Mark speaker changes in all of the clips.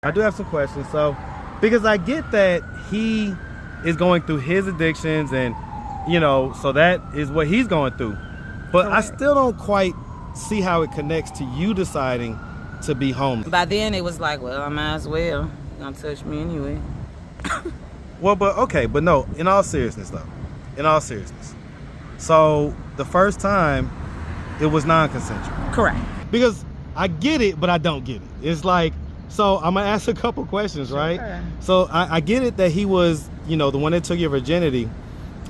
Speaker 1: I do have some questions. So, because I get that he is going through his addictions and, so that is what he's going through. But I still don't quite see how it connects to you deciding to be homeless.
Speaker 2: By then, it was like, well, I might as well. You're gonna touch me anyway.
Speaker 1: Well, but no, in all seriousness, though. In all seriousness. So, the first time, it was non-consensual.
Speaker 2: Correct.
Speaker 1: Because I get it, but I don't get it. It's like, so I'm going to ask a couple questions, right?
Speaker 2: Sure.
Speaker 1: So, I get it that he was, the one that took your virginity,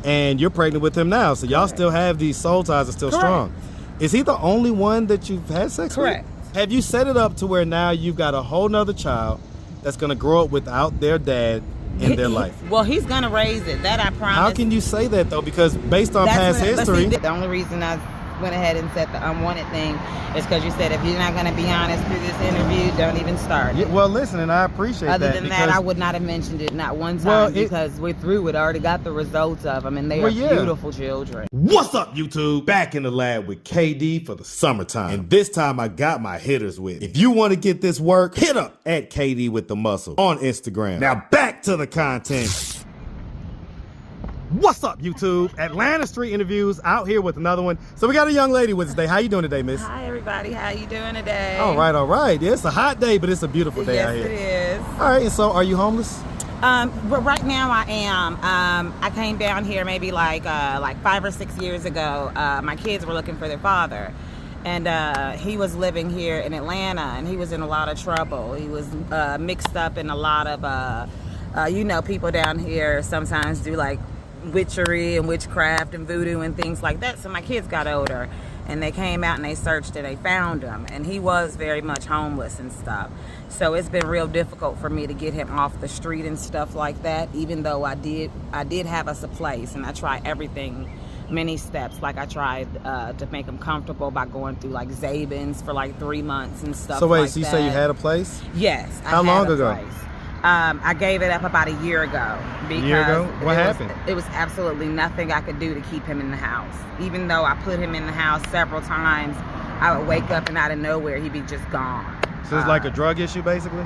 Speaker 1: and you're pregnant with him now. So, y'all still have these soul ties are still strong. Is he the only one that you've had sex with?
Speaker 2: Correct.
Speaker 1: Have you set it up to where now you've got a whole nother child that's going to grow up without their dad in their life?
Speaker 2: Well, he's going to raise it. That I promise.
Speaker 1: How can you say that, though? Because based on past history...
Speaker 2: the only reason I went ahead and said the unwanted thing is because you said if you're not going to be honest through this interview, don't even start.
Speaker 1: Yeah, well, listen, and I appreciate that.
Speaker 2: Other than that, I would not have mentioned it not one time because we're through it. Already got the results of them, and they are beautiful children.
Speaker 1: What's up, YouTube? Back in the lab with KD for the summertime. And this time I got my hitters with. If you want to get this work, hit up at KD with the muscle on Instagram. Now back to the content. What's up, YouTube? Atlanta Street Interviews out here with another one. So we got a young lady with us today. How you doing today, miss?
Speaker 2: Hi, everybody. How you doing today?
Speaker 1: All right. Yeah, it's a hot day, but it's a beautiful day out here.
Speaker 2: Yes, it is.
Speaker 1: All right, and so are you homeless?
Speaker 2: But right now I am. I came down here maybe like 5 or 6 years ago. My kids were looking for their father. And he was living here in Atlanta, and he was in a lot of trouble. He was mixed up in a lot of, people down here sometimes do like witchery and witchcraft and voodoo and things like that. So my kids got older and they came out and they searched and they found him, and he was very much homeless and stuff. So it's been real difficult for me to get him off the street and stuff like that, even though I did have us a place, and I tried everything, many steps. Like I tried to make him comfortable by going through like Zabins for like 3 months and stuff.
Speaker 1: So wait,
Speaker 2: like
Speaker 1: so you
Speaker 2: that.
Speaker 1: say you had a place?
Speaker 2: Yes.
Speaker 1: How long ago?
Speaker 2: I gave it up about a year ago. Because
Speaker 1: a year ago? What happened?
Speaker 2: It was absolutely nothing I could do to keep him in the house. Even though I put him in the house several times, I would wake up and out of nowhere he'd be just gone.
Speaker 1: So it's like a drug issue, basically?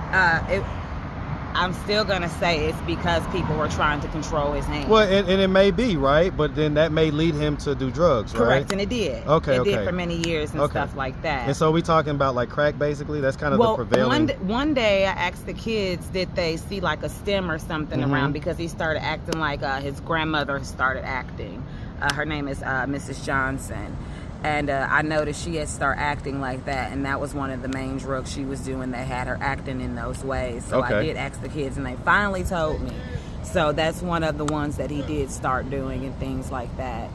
Speaker 2: I'm still going to say it's because people were trying to control his hands.
Speaker 1: Well, and it may be, right? But then that may lead him to do drugs, right?
Speaker 2: Correct, and it did.
Speaker 1: Okay,
Speaker 2: It did for many years and stuff like that.
Speaker 1: And so we talking about like crack, basically? That's kind of the prevailing...
Speaker 2: One day I asked the kids, did they see like a stem or something around, because he started acting like his grandmother started acting. Her name is Mrs. Johnson. And I noticed she had started acting like that, and that was one of the main drugs she was doing that had her acting in those ways. So I did ask the kids, and they finally told me. So that's one of the ones that he did start doing and things like that.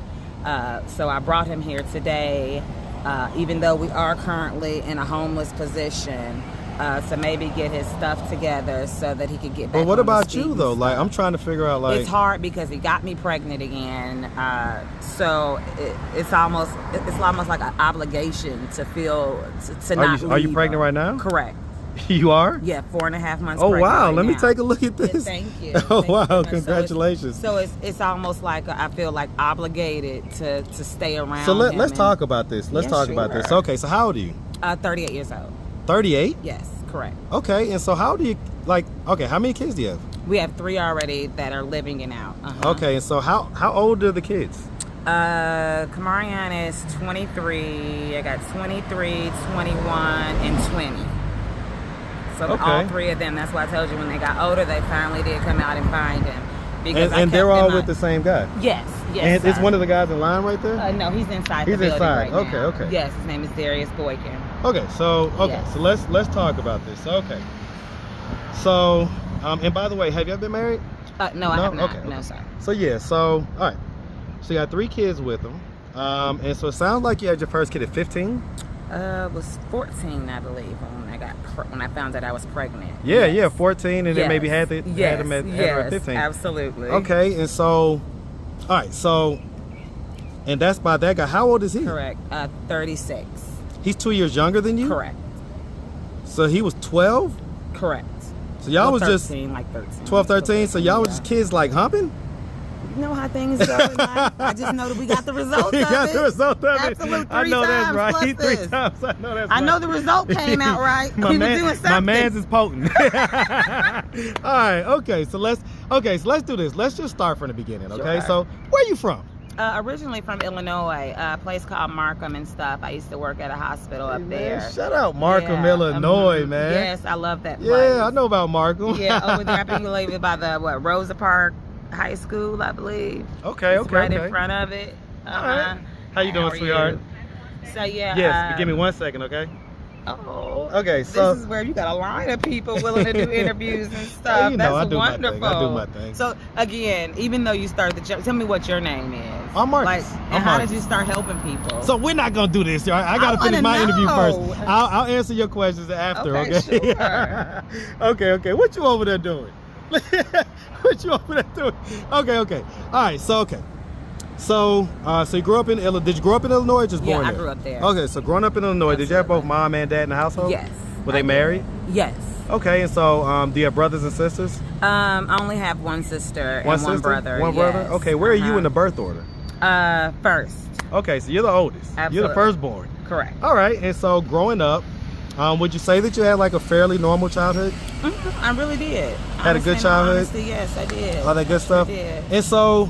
Speaker 2: So I brought him here today, even though we are currently in a homeless position, to maybe get his stuff together so that he could get back.
Speaker 1: But what
Speaker 2: on
Speaker 1: about
Speaker 2: his feet
Speaker 1: you, though? Like, I'm trying to figure out, like...
Speaker 2: It's hard because he got me pregnant again. So it's almost like an obligation to feel to not leave.
Speaker 1: Are you pregnant right now?
Speaker 2: Correct.
Speaker 1: You are?
Speaker 2: Yeah, 4.5 months.
Speaker 1: Oh,
Speaker 2: pregnant
Speaker 1: wow.
Speaker 2: right
Speaker 1: Let me
Speaker 2: now.
Speaker 1: take a look at this.
Speaker 2: Yeah, thank you.
Speaker 1: Oh,
Speaker 2: Thank you
Speaker 1: wow.
Speaker 2: very much.
Speaker 1: Congratulations.
Speaker 2: So it's almost like I feel like obligated to stay around.
Speaker 1: So let's talk about this. Let's talk about
Speaker 2: sure.
Speaker 1: this. Okay, so how old are you?
Speaker 2: 38 years old.
Speaker 1: 38?
Speaker 2: Yes, correct.
Speaker 1: Okay, and so how do you, how many kids do you have?
Speaker 2: We have 3 already that are living and out.
Speaker 1: Okay, and so how old are the kids?
Speaker 2: Kamarian is 23. I got 23, 21, and 20. So all 3 of them, that's why I told you when they got older, they finally did come out and find him. Because
Speaker 1: and they're all with the same guy?
Speaker 2: Yes.
Speaker 1: And it's one of the guys in line right there?
Speaker 2: No, he's inside the building right now.
Speaker 1: Okay.
Speaker 2: Yes, his name is Darius Boykin.
Speaker 1: Okay, so
Speaker 2: Yes.
Speaker 1: so let's talk about this. Okay. So, and by the way, have you ever been married?
Speaker 2: No, I have not.
Speaker 1: Okay.
Speaker 2: No, sir.
Speaker 1: So all right. So you got 3 kids with them. And so it sounds like you had your first kid at 15?
Speaker 2: Was 14, I believe, when I found that I was pregnant.
Speaker 1: Yeah, 14, and then maybe had him at
Speaker 2: yes,
Speaker 1: 15.
Speaker 2: Absolutely.
Speaker 1: Okay, and so, all right, so, and that's by that guy. How old is he?
Speaker 2: Correct. 36.
Speaker 1: He's 2 years younger than you?
Speaker 2: Correct.
Speaker 1: So he was 12?
Speaker 2: Correct.
Speaker 1: So y'all was
Speaker 2: 13,
Speaker 1: just
Speaker 2: like 13.
Speaker 1: 12, 13. So y'all was just kids like humping?
Speaker 2: You know how things go in life. I just know that we got the result
Speaker 1: You
Speaker 2: of
Speaker 1: got
Speaker 2: it.
Speaker 1: the result of it.
Speaker 2: Absolutely,
Speaker 1: I know that's right.
Speaker 2: plus
Speaker 1: 3
Speaker 2: this.
Speaker 1: times. I know that's
Speaker 2: I
Speaker 1: right.
Speaker 2: know the result came out right.
Speaker 1: My
Speaker 2: We
Speaker 1: man,
Speaker 2: were doing something.
Speaker 1: my man's is potent. All right, okay. So let's do this. Let's just start from the beginning, okay?
Speaker 2: Sure.
Speaker 1: So where you from?
Speaker 2: Originally from Illinois, a place called Markham and stuff. I used to work at a hospital up there.
Speaker 1: Man, shout out Markham,
Speaker 2: Yeah,
Speaker 1: Illinois, man.
Speaker 2: Yes, I love that place.
Speaker 1: Yeah, I know about Markham.
Speaker 2: Yeah, over there, I think you live by the Rosa Park High School, I believe.
Speaker 1: Okay,
Speaker 2: It's right
Speaker 1: okay.
Speaker 2: in front of it.
Speaker 1: All right. How you doing, sweetheart?
Speaker 2: So yeah.
Speaker 1: Yes, give me 1 second, okay?
Speaker 2: Oh.
Speaker 1: Okay, so
Speaker 2: This is where you got a line of people willing to do interviews and stuff.
Speaker 1: You know,
Speaker 2: That's
Speaker 1: I do my thing.
Speaker 2: wonderful.
Speaker 1: I do my thing.
Speaker 2: So again, even though you started the job, tell me what your name is.
Speaker 1: I'm Marcus.
Speaker 2: Like,
Speaker 1: I'm
Speaker 2: and how
Speaker 1: Marcus.
Speaker 2: did you start helping people?
Speaker 1: So we're not gonna do this, y'all. I gotta finish my interview first. I'll answer your questions after, okay?
Speaker 2: Sure.
Speaker 1: Okay. What you over there doing? What you over there doing? Okay. All right. So So you grew up in Illinois. Did you grow up in Illinois or just born there?
Speaker 2: I grew up there.
Speaker 1: Okay, so growing up in Illinois, did you have both mom and dad in the household?
Speaker 2: Yes.
Speaker 1: Were they married?
Speaker 2: Yes.
Speaker 1: Okay, and so do you have brothers and sisters?
Speaker 2: I only have one sister
Speaker 1: One
Speaker 2: and
Speaker 1: sister?
Speaker 2: one brother.
Speaker 1: One brother?
Speaker 2: Yes.
Speaker 1: Okay, where are you in the birth order?
Speaker 2: First.
Speaker 1: Okay, so you're the oldest.
Speaker 2: Absolutely.
Speaker 1: You're the firstborn.
Speaker 2: Correct.
Speaker 1: All right, and so growing up, would you say that you had like a fairly normal childhood?
Speaker 2: I really did.
Speaker 1: Had a good childhood?
Speaker 2: Honestly, yes, I did.
Speaker 1: All that good stuff?
Speaker 2: I did.
Speaker 1: And so,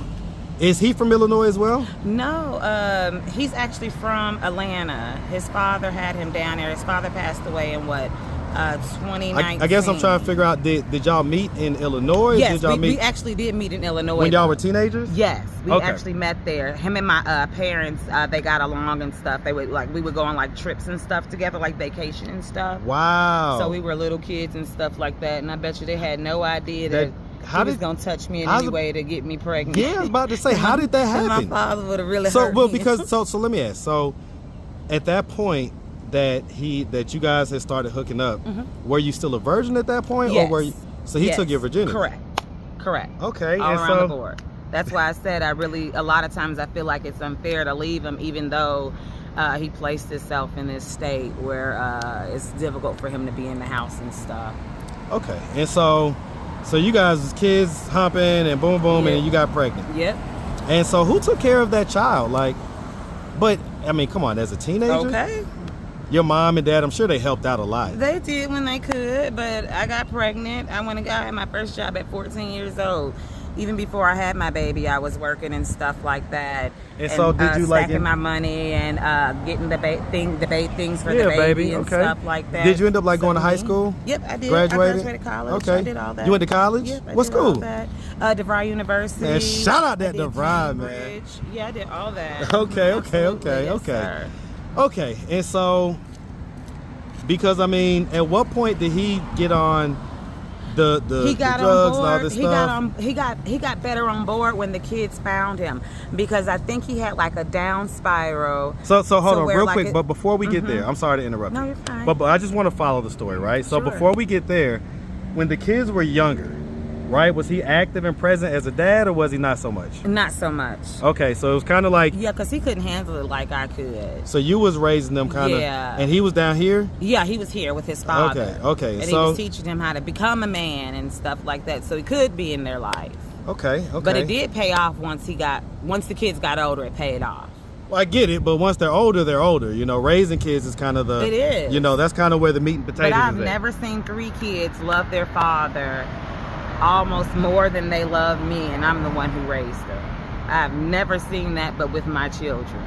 Speaker 1: is he from Illinois as well?
Speaker 2: No, he's actually from Atlanta. His father had him down there. His father passed away in 2019.
Speaker 1: I guess I'm trying to figure out, did y'all meet in Illinois?
Speaker 2: Yes,
Speaker 1: did y'all meet
Speaker 2: we actually did meet in Illinois.
Speaker 1: when y'all were teenagers?
Speaker 2: Yes, we
Speaker 1: Okay.
Speaker 2: actually met there. Him and my parents, they got along and stuff. They would we would go on like trips and stuff together, like vacation and stuff.
Speaker 1: Wow.
Speaker 2: So we were little kids and stuff like that. And I bet you they had no idea that he was gonna touch me in any way to get me pregnant.
Speaker 1: Yeah, I was about to say, how did that happen?
Speaker 2: My father would have really
Speaker 1: so
Speaker 2: hurt
Speaker 1: well
Speaker 2: me.
Speaker 1: because so let me ask. So at that point that you guys had started hooking up, were you still a virgin at that point?
Speaker 2: Yes.
Speaker 1: Or were you, so he took your virginity?
Speaker 2: Correct.
Speaker 1: Okay.
Speaker 2: All
Speaker 1: and
Speaker 2: around
Speaker 1: so,
Speaker 2: the board. That's why I said a lot of times I feel like it's unfair to leave him, even though he placed himself in this state where it's difficult for him to be in the house and stuff.
Speaker 1: Okay. And so you guys was kids humping and boom boom and you got pregnant.
Speaker 2: Yep.
Speaker 1: And so who took care of that child? Like, but I mean, come on, as a teenager?
Speaker 2: Okay.
Speaker 1: Your mom and dad, I'm sure they helped out a lot.
Speaker 2: They did when they could, but I got pregnant. I went and got my first job at 14 years old. Even before I had my baby, I was working and stuff like that.
Speaker 1: And so did you
Speaker 2: stacking my money and getting the bait things for the baby and stuff like that.
Speaker 1: Did you end up like going to high school?
Speaker 2: Yep, I did.
Speaker 1: Graduated?
Speaker 2: I graduated college.
Speaker 1: Okay.
Speaker 2: I did all that.
Speaker 1: You went to college?
Speaker 2: Yep, I
Speaker 1: what
Speaker 2: did
Speaker 1: school?
Speaker 2: all that. DeVry University.
Speaker 1: Man, shout out that
Speaker 2: I did
Speaker 1: DeVry, man.
Speaker 2: Cambridge. Yeah, I did all that.
Speaker 1: Okay.
Speaker 2: Yes, sir.
Speaker 1: Okay, and so, because I mean, at what point did he get on the drugs and all this stuff?
Speaker 2: He got better on board when the kids found him, because I think he had like a down spiral.
Speaker 1: So hold on real
Speaker 2: like
Speaker 1: quick, but before we get there, I'm sorry to interrupt you.
Speaker 2: No, you're fine.
Speaker 1: But I just want to follow the story, right? So
Speaker 2: Sure.
Speaker 1: before we get there, when the kids were younger, right, was he active and present as a dad, or was he not so much?
Speaker 2: Not so much.
Speaker 1: Okay, so it was kind of like,
Speaker 2: Yeah, because he couldn't handle it like I could.
Speaker 1: so you was raising them kind of,
Speaker 2: Yeah.
Speaker 1: and he was down here?
Speaker 2: Yeah, he was here with his father.
Speaker 1: Okay,
Speaker 2: And he
Speaker 1: so-
Speaker 2: was teaching him how to become a man and stuff like that, so he could be in their life.
Speaker 1: Okay.
Speaker 2: But it did pay off once the kids got older. It paid off.
Speaker 1: Well, I get it, but once they're older, they're older. You know, raising kids is kind of the...
Speaker 2: It is.
Speaker 1: You know, that's kind of where the meat and potatoes
Speaker 2: But I've
Speaker 1: is at.
Speaker 2: never seen 3 kids love their father almost more than they love me, and I'm the one who raised them. I've never seen that but with my children.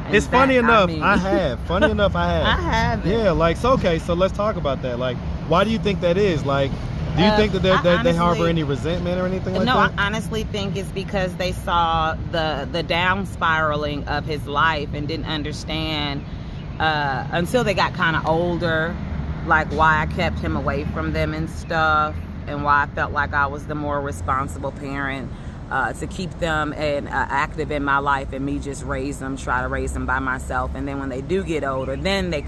Speaker 2: And
Speaker 1: It's funny
Speaker 2: that,
Speaker 1: enough,
Speaker 2: I mean,
Speaker 1: I have. Funny enough, I have.
Speaker 2: I haven't.
Speaker 1: Yeah, like, so, okay, so let's talk about that. Like, why do you think that is? Like, do you think that they harbor
Speaker 2: honestly-
Speaker 1: any resentment or anything like
Speaker 2: No,
Speaker 1: that?
Speaker 2: I honestly think it's because they saw the down spiraling of his life and didn't understand until they got kind of older, like why I kept him away from them and stuff, and why I felt like I was the more responsible parent to keep them and active in my life, and me just try to raise them by myself. And then when they do get older, then he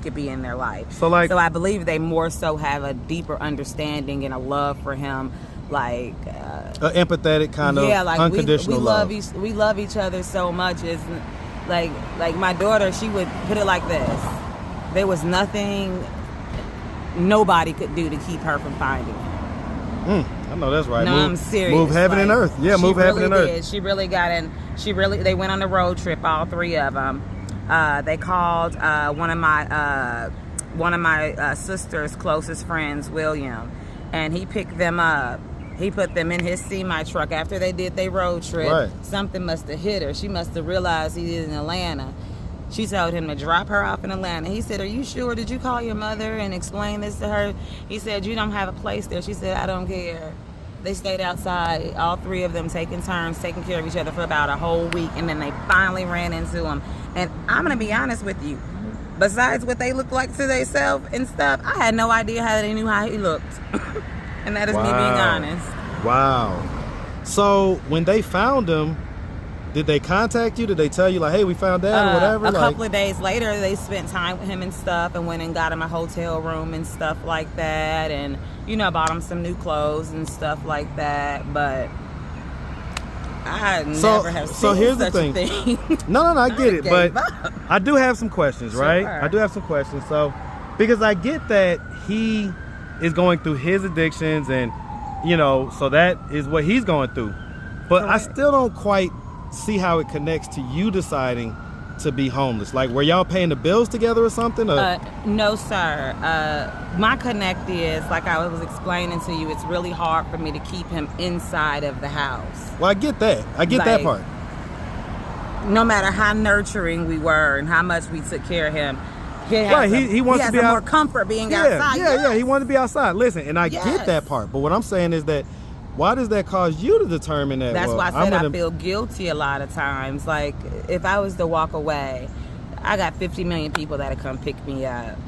Speaker 2: could be in their life.
Speaker 1: So I
Speaker 2: believe they more so have a deeper understanding and a love for him, like
Speaker 1: empathetic kind of unconditional love.
Speaker 2: We love each other so much. It's like my daughter, she would put it like this: there was nothing nobody could do to keep her from finding him.
Speaker 1: I know that's right.
Speaker 2: No, I'm serious.
Speaker 1: Move heaven and earth. Yeah, move heaven and earth.
Speaker 2: Did. She really got in. They went on the road trip, all three of them. They called one of my sister's closest friends, William, and he picked them up. He put them in his semi truck after they did their road trip.
Speaker 1: Right.
Speaker 2: Something must have hit her. She must have realized he is in Atlanta. She told him to drop her off in Atlanta. He said, "Are you sure? Did you call your mother and explain this to her?" He said, "You don't have a place there." She said, "I don't care." They stayed outside, all three of them taking turns, taking care of each other for about a whole week, and then they finally ran into him. And I'm going to be honest with you. Besides what they look like to themselves and stuff, I had no idea how they knew how he looked. And that is me being honest.
Speaker 1: Wow. So when they found him, did they contact you? Did they tell you, like, hey, we found Dad or whatever?
Speaker 2: A couple of days later, they spent time with him and stuff and went and got him a hotel room and stuff like that. And, bought him some new clothes and stuff like that. But I never have seen
Speaker 1: here's
Speaker 2: such
Speaker 1: the
Speaker 2: a thing.
Speaker 1: No, I get it. But
Speaker 2: up.
Speaker 1: I do have some questions, right?
Speaker 2: Sure.
Speaker 1: I do have some questions. So, because I get that he is going through his addictions and, so that is what he's going through. But
Speaker 2: Correct.
Speaker 1: I still don't quite see how it connects to you deciding to be homeless. Like, were y'all paying the bills together or something? Or?
Speaker 2: No, sir. My connect is, like I was explaining to you, it's really hard for me to keep him inside of the house.
Speaker 1: Well, I get that. I get that part.
Speaker 2: No matter how nurturing we were and how much we took care of him,
Speaker 1: he wants to be
Speaker 2: more comfort being outside.
Speaker 1: Yeah, he wanted to be outside. Listen, and I get that part. But what I'm saying is that, why does that cause you to determine that?
Speaker 2: That's why I said I feel guilty a lot of times. Like, if I was to walk away, I got 50 million people that'll come pick me up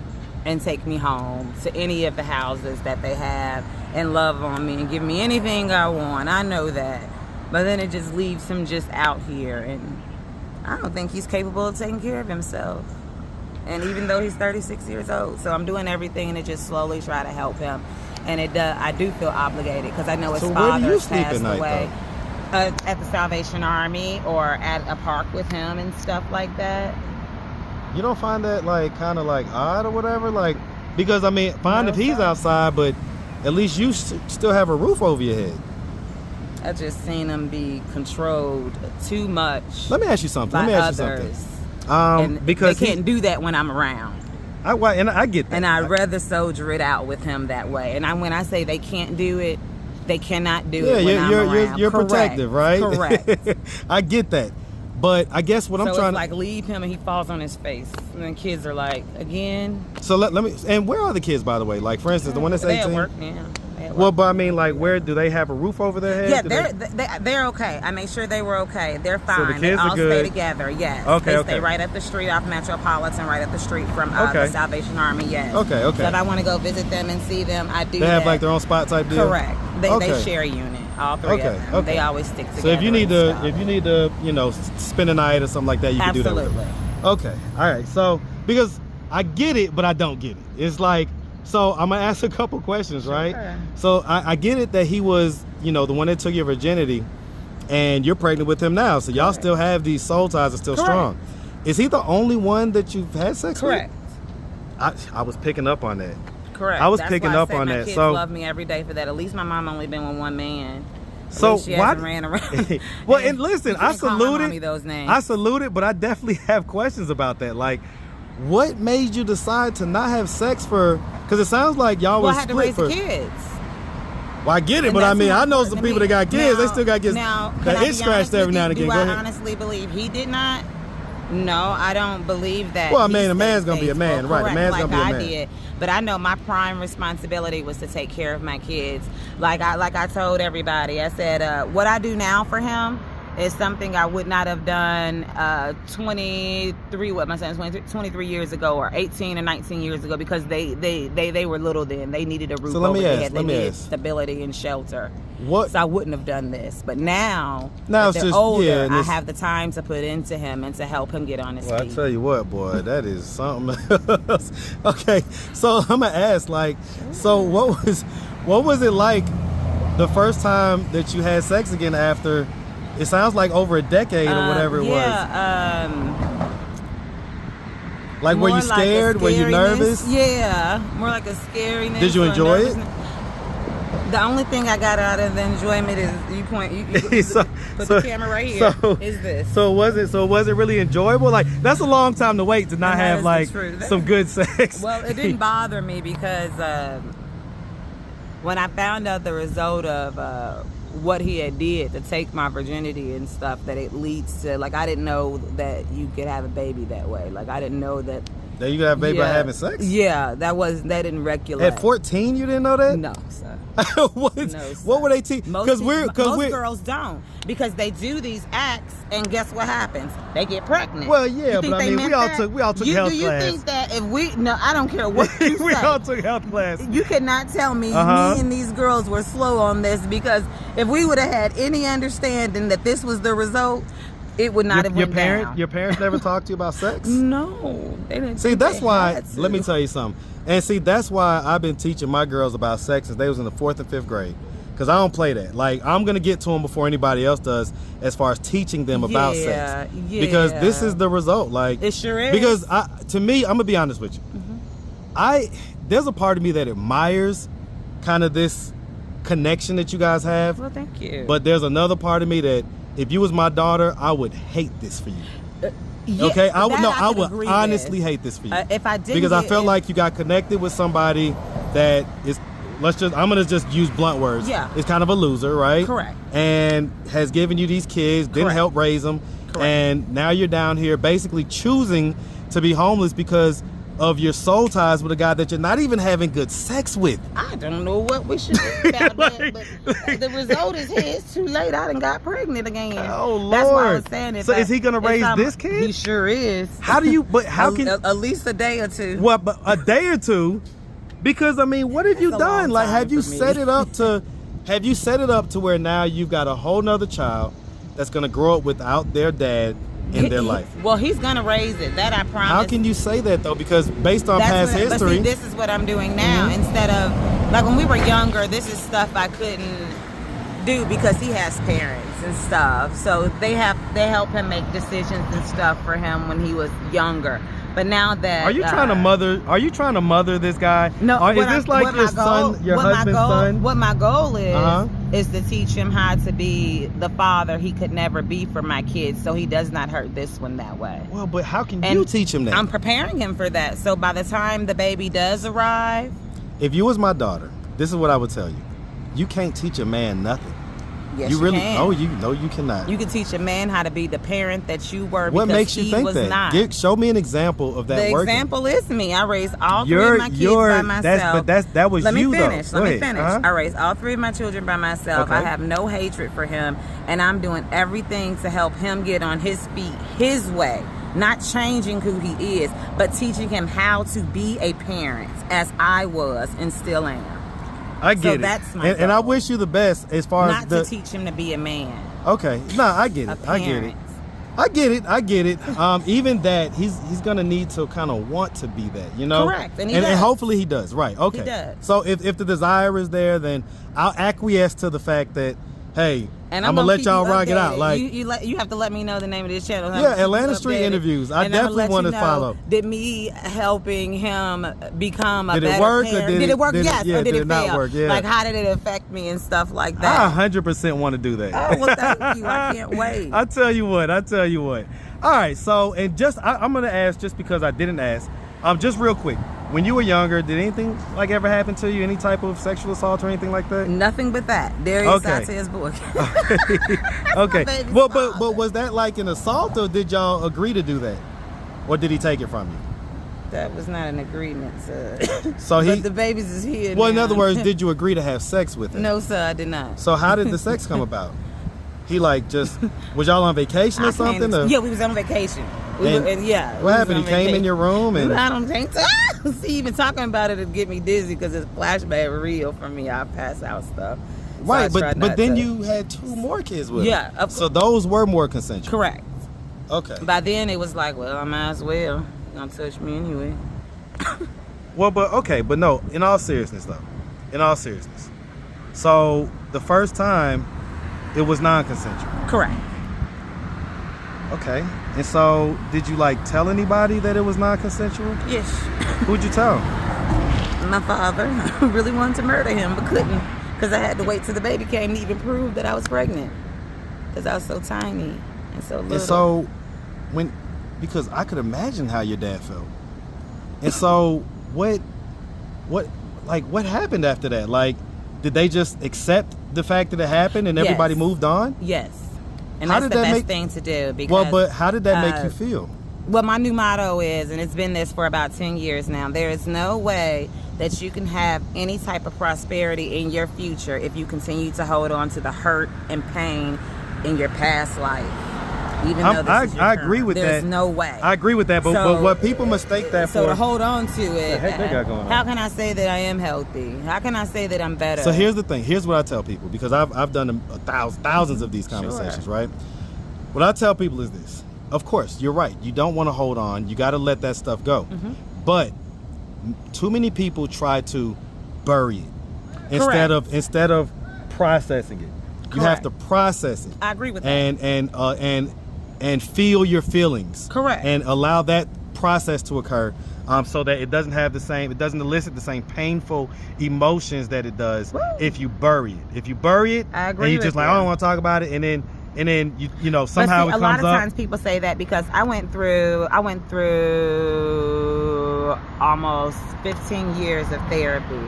Speaker 2: and take me home to any of the houses that they have and love on me and give me anything I want. I know that. But then it just leaves him just out here. And I don't think he's capable of taking care of himself. And even though he's 36 years old. So I'm doing everything to just slowly try to help him. And I do feel obligated because I know his father passed away at the Salvation Army or at a park with him and stuff like that.
Speaker 1: You don't find that kind of odd or whatever? Because fine if he's outside, but at least you still have a roof over your head.
Speaker 2: I just seen him be controlled too much.
Speaker 1: Let me ask you something.
Speaker 2: And
Speaker 1: because
Speaker 2: they can't do that when I'm around.
Speaker 1: And I get that.
Speaker 2: And I'd rather soldier it out with him that way. And when I say they can't do it, they cannot do it when I'm around.
Speaker 1: You're
Speaker 2: Correct.
Speaker 1: protective, right?
Speaker 2: Correct.
Speaker 1: I get that. But I guess what I'm trying
Speaker 2: to... leave him and he falls on his face. And then kids are like, again?
Speaker 1: So let me... And where are the kids, by the way? Like, for instance, the one that's 18?
Speaker 2: They at work, yeah.
Speaker 1: Well, but where do they have a roof over their head?
Speaker 2: Yeah, they're okay. I made sure they were okay. They're fine.
Speaker 1: So the kids
Speaker 2: they all
Speaker 1: are good.
Speaker 2: stay together, yes.
Speaker 1: Okay,
Speaker 2: they stay right up the street off Metropolitan, right up the street from the Salvation Army, yes.
Speaker 1: Okay.
Speaker 2: So if I want to go visit them and see them, I do.
Speaker 1: They have their own spot type deal?
Speaker 2: Correct. They share a unit, all three of them. Okay. They always stick together.
Speaker 1: So if you need to, spend a night or something like that, you can do that.
Speaker 2: Absolutely.
Speaker 1: Okay. All right. So, because I get it, but I don't get it. It's like, so I'm going to ask a couple questions, right?
Speaker 2: Sure.
Speaker 1: So I get it that he was, the one that took your virginity and you're pregnant with him now. So y'all still have these soul ties are still strong. Is he the only one that you've had sex
Speaker 2: Correct.
Speaker 1: with? I was picking up on that.
Speaker 2: Correct.
Speaker 1: I was picking up on that.
Speaker 2: Kids
Speaker 1: so
Speaker 2: love me every day for that. At least my mom only been with one man.
Speaker 1: So
Speaker 2: she hasn't ran around.
Speaker 1: Well, and listen, I salute
Speaker 2: it,
Speaker 1: but I definitely have questions about that. Like, what made you decide to not have sex for? Because it sounds like y'all was split.
Speaker 2: I had to raise the kids.
Speaker 1: Well, I get it, but I know some people that got kids. They still got kids. That itch scratched every now and again.
Speaker 2: Do I honestly believe he did not? No, I don't believe that.
Speaker 1: Well, a man's gonna be a man, right? A man's gonna be a man.
Speaker 2: I did. But I know my prime responsibility was to take care of my kids. Like I told everybody, I said, what I do now for him is something I would not have done 23 years ago or 18 or 19 years ago because they were little then. They needed a roof over their head. They needed stability and shelter. So I wouldn't have done this. But now that they're older, I have the time to put into him and to help him get on his feet.
Speaker 1: I tell you what, boy, that is something else. Okay, so I'm going to ask, so what was it like the first time that you had sex again after... It sounds like over a decade or whatever it was. Like, were you scared? Were you nervous?
Speaker 2: Yeah, more like a scariness.
Speaker 1: Did you enjoy it?
Speaker 2: The only thing I got out of the enjoyment is you put the camera right here. Is this?
Speaker 1: So was it really enjoyable? Like, that's a long time to wait to not have like some good sex.
Speaker 2: Well, it didn't bother me because when I found out the result of what he had did to take my virginity and stuff, that it leads to, like, I didn't know that you could have a baby that way. Like, I didn't know that
Speaker 1: you could have a baby by having sex?
Speaker 2: Yeah, that didn't regulate.
Speaker 1: At 14, you didn't know that?
Speaker 2: No, sir.
Speaker 1: What were they teaching?
Speaker 2: Most girls don't, because they do these acts, and guess what happens? They get pregnant.
Speaker 1: Well, yeah, but I mean, we all took health class.
Speaker 2: Do you think that if I don't care what you say.
Speaker 1: We all took health class.
Speaker 2: You cannot tell me me and these girls were slow on this, because if we would have had any understanding that this was the result, it would not have went down. Your parents never talked to you about sex? No, they didn't.
Speaker 1: See, that's why. Let me tell you something. And see, that's why I've been teaching my girls about sex since they was in the 4th and 5th grade. Because I don't play that. Like, I'm going to get to them before anybody else does as far as teaching them about sex. Yeah. Because this is the result. Like,
Speaker 2: it sure is.
Speaker 1: Because to me, I'm going to be honest with you. There's a part of me that admires kind of this connection that you guys have.
Speaker 2: Well, thank you.
Speaker 1: But there's another part of me that if you was my daughter, I would hate this for you.
Speaker 2: Yeah,
Speaker 1: okay, I would honestly hate this for you.
Speaker 2: If I did,
Speaker 1: because I felt like you got connected with somebody that is, I'm gonna just use blunt words. Yeah, is kind of a loser, right?
Speaker 2: Correct.
Speaker 1: And has given you these kids, didn't help raise them, and now you're down here basically choosing to be homeless because of your soul ties with a guy that you're not even having good sex with.
Speaker 2: I don't know what we should do about that, but the result is it's too late. I done got pregnant again.
Speaker 1: Oh, Lord.
Speaker 2: That's why I was saying it.
Speaker 1: So is he going to raise this kid?
Speaker 2: He sure is.
Speaker 1: How do you, but how can...
Speaker 2: At least a day or two.
Speaker 1: Well, but a day or two? Because, I mean, what have you done? Like, have you set it up to where now you've got a whole nother child that's going to grow up without their dad in their life?
Speaker 2: Well, he's gonna raise it. That I promise.
Speaker 1: How can you say that though? Because based on past history.
Speaker 2: But see, this is what I'm doing now. Instead of, like, when we were younger, this is stuff I couldn't do because he has parents and stuff. So they help him make decisions and stuff for him when he was younger. But now that
Speaker 1: are you trying to mother this guy?
Speaker 2: No.
Speaker 1: Or is this like your husband's son?
Speaker 2: What my goal is to teach him how to be the father he could never be for my kids, so he does not hurt this one that way.
Speaker 1: Well, but how can you teach him that?
Speaker 2: I'm preparing him for that. So by the time the baby does arrive,
Speaker 1: if you was my daughter, this is what I would tell you: you can't teach a man nothing.
Speaker 2: Yes, you really can.
Speaker 1: Oh, you cannot.
Speaker 2: You can teach a man how to be the parent that you were.
Speaker 1: What makes you think that?
Speaker 2: Not.
Speaker 1: Show me an example of that.
Speaker 2: The example is me. I raised all three of my kids by myself.
Speaker 1: That was you though.
Speaker 2: Let me finish. I raised all three of my children by myself. Okay. I have no hatred for him, and I'm doing everything to help him get on his feet his way. Not changing who he is, but teaching him how to be a parent, as I was and still am.
Speaker 1: I get it.
Speaker 2: That's my goal.
Speaker 1: And I wish you the best as far as
Speaker 2: not to teach him to be a man.
Speaker 1: Okay. No, I get it. I get it. Even that, he's gonna need to kind of want to be that, you know?
Speaker 2: Correct. And
Speaker 1: hopefully he does. Right. Okay.
Speaker 2: He does.
Speaker 1: So if the desire is there, then I'll acquiesce to the fact that, hey,
Speaker 2: and
Speaker 1: I'm gonna let y'all rock it out. Like
Speaker 2: you have to let me know the name of this channel.
Speaker 1: Yeah, Atlanta Street Interviews. I definitely want to follow.
Speaker 2: Did me helping him become a
Speaker 1: better
Speaker 2: parent? Did it work? Yes. Or did it fail?
Speaker 1: Not work? Yeah.
Speaker 2: Like, how did it affect me and stuff like that?
Speaker 1: I 100% want to do that.
Speaker 2: Oh, well, thank you. I can't wait.
Speaker 1: I tell you what. All right. So, and I'm gonna ask just because I didn't ask. Just real quick. When you were younger, did anything like ever happen to you? Any type of sexual assault or anything like that?
Speaker 2: Nothing but that. Darius out to his boy.
Speaker 1: Okay. Well, but was that like an assault, or did y'all agree to do that, or did he take it from you?
Speaker 2: That was not an agreement, sir.
Speaker 1: So
Speaker 2: but the babies is here.
Speaker 1: Well,
Speaker 2: now.
Speaker 1: In other words, did you agree to have sex with him?
Speaker 2: No, sir, I did not.
Speaker 1: So how did the sex come about? He was y'all on vacation or something?
Speaker 2: Yeah, we was on vacation.
Speaker 1: What happened? He came in your room and
Speaker 2: I don't think so. See, even talking about it get me dizzy because it's flashback real for me. I pass out stuff. So
Speaker 1: right, but then you had 2 more kids with him.
Speaker 2: Yeah.
Speaker 1: So those were more consensual.
Speaker 2: Correct.
Speaker 1: Okay.
Speaker 2: By then it was like, well, I might as well. Don't touch me anyway.
Speaker 1: Well, but no, in all seriousness though. So the first time it was non-consensual.
Speaker 2: Correct.
Speaker 1: Okay. And so did you like tell anybody that it was non-consensual?
Speaker 2: Yes.
Speaker 1: Who'd you tell?
Speaker 2: My father. Really wanted to murder him but couldn't. Because I had to wait till the baby came to even prove that I was pregnant. Because I was so tiny and so little.
Speaker 1: And so, because I could imagine how your dad felt. And so, what happened after that? Like, did they just accept the fact that it happened and everybody moved on?
Speaker 2: Yes. And that's the best thing to do. Because,
Speaker 1: well, but how did that make you feel?
Speaker 2: Well, my new motto is, and it's been this for about 10 years now, there is no way that you can have any type of prosperity in your future if you continue to hold on to the hurt and pain in your past life. Even though this is your
Speaker 1: I agree with
Speaker 2: There's
Speaker 1: that.
Speaker 2: no way.
Speaker 1: I agree with that, but what people mistake that for.
Speaker 2: So to hold on to it,
Speaker 1: what the heck they got going on?
Speaker 2: How can I say that I am healthy? How can I say that I'm better?
Speaker 1: So here's the thing. Here's what I tell people, because I've done thousands of these conversations, right? What I tell people is this. Of course, you're right. You don't want to hold on. You got to let that stuff go. But too many people try to bury it instead of processing it. You have to process it.
Speaker 2: I agree with that.
Speaker 1: And feel your feelings.
Speaker 2: Correct.
Speaker 1: And allow that process to occur, so that it doesn't elicit the same painful emotions that it does if you bury it. If you bury it,
Speaker 2: I agree
Speaker 1: and you
Speaker 2: with
Speaker 1: just like,
Speaker 2: you.
Speaker 1: I don't want to talk about it, and then you know, somehow
Speaker 2: but see,
Speaker 1: it comes up.
Speaker 2: A lot of times people say that because I went through almost 15 years of therapy.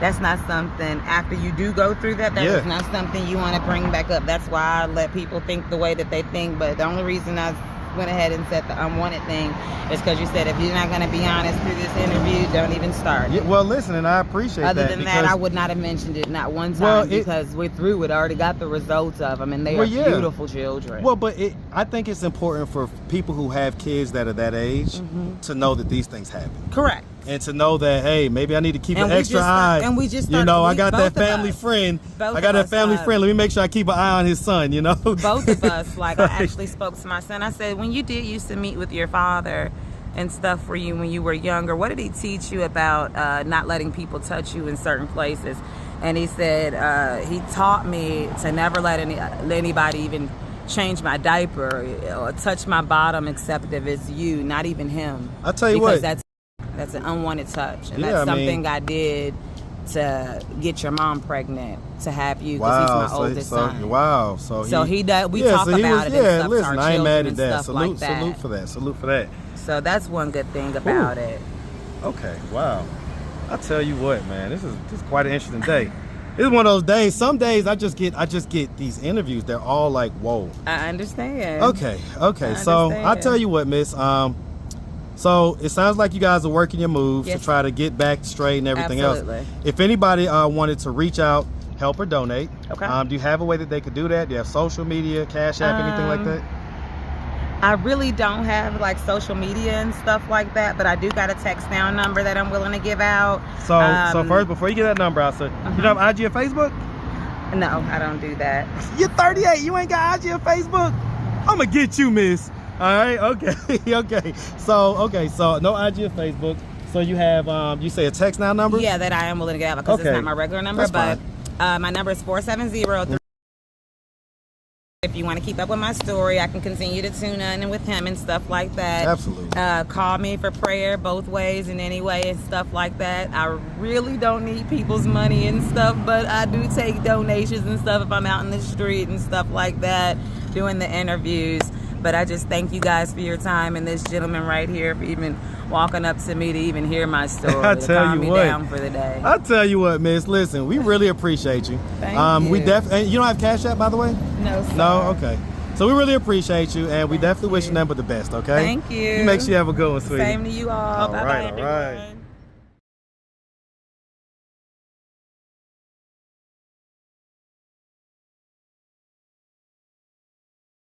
Speaker 2: That's not something, after you do go through that is not something you want to bring back up. That's why I let people think the way that they think. But the only reason I went ahead and said the unwanted thing is because you said if you're not going to be honest through this interview, don't even start.
Speaker 1: Yeah, well, listen, and I appreciate that.
Speaker 2: Other than that, I would not have mentioned it not one time, because we're through it. I already got the results of them, and they are beautiful children.
Speaker 1: Well, but I think it's important for people who have kids that are that age to know that these things happen.
Speaker 2: Correct.
Speaker 1: And to know that, hey, maybe I need to keep an extra eye.
Speaker 2: And we just
Speaker 1: I got that family friend. Let me make sure I keep an eye on his son, you know?
Speaker 2: Both of us, I actually spoke to my son. I said, when you did used to meet with your father and stuff for you when you were younger, what did he teach you about not letting people touch you in certain places? And he said, he taught me to never let anybody even change my diaper or touch my bottom except if it's you, not even him.
Speaker 1: I'll tell you what.
Speaker 2: That's an unwanted touch, and that's something I did to get your mom pregnant, to have you, because he's my oldest son.
Speaker 1: Wow.
Speaker 2: So he does. We talk about it and stuff to our
Speaker 1: I ain't mad at
Speaker 2: children
Speaker 1: that.
Speaker 2: and stuff like that.
Speaker 1: Salute for that.
Speaker 2: So that's one good thing about it.
Speaker 1: Okay. Wow. I tell you what, man, this is quite an interesting day. It's one of those days. Some days I just get these interviews. They're all like, whoa.
Speaker 2: I understand.
Speaker 1: Okay. So I tell you what, Miss. So it sounds like you guys are working your moves to try to get back straight and everything else. If anybody wanted to reach out, help or donate, do you have a way that they could do that? Do you have social media, Cash App, anything like that?
Speaker 2: I really don't have social media and stuff like that, but I do got a text now number that I'm willing to give out.
Speaker 1: So first, before you get that number out, you don't have IG or Facebook?
Speaker 2: No, I don't do that.
Speaker 1: You're 38. You ain't got IG or Facebook? I'm gonna get you, miss. All right, okay. So no IG or Facebook. So you have, you say a text now number?
Speaker 2: Yeah, that I am willing to get out because it's not my regular number. That's but my number is 470. If you want to keep up with my story, I can continue to tune in with him and stuff like that.
Speaker 1: Absolutely.
Speaker 2: Call me for prayer both ways in any way and stuff like that. I really don't need people's money and stuff, but I do take donations and stuff if I'm out in the street and stuff like that, doing the interviews. But I just thank you guys for your time, and this gentleman right here for even walking up to me to even hear my story.
Speaker 1: I tell you what,
Speaker 2: down for the day.
Speaker 1: I tell you what, miss. Listen, we really appreciate you.
Speaker 2: Thank you.
Speaker 1: We definitely. You don't have Cash App, by the way?
Speaker 2: No, sir.
Speaker 1: No, okay. So we really appreciate you, and we definitely wish you nothing but the best. Okay.
Speaker 2: Thank you.
Speaker 1: You make sure you have a good one, sweetie.
Speaker 2: Same to you all. Bye-bye,
Speaker 1: All right.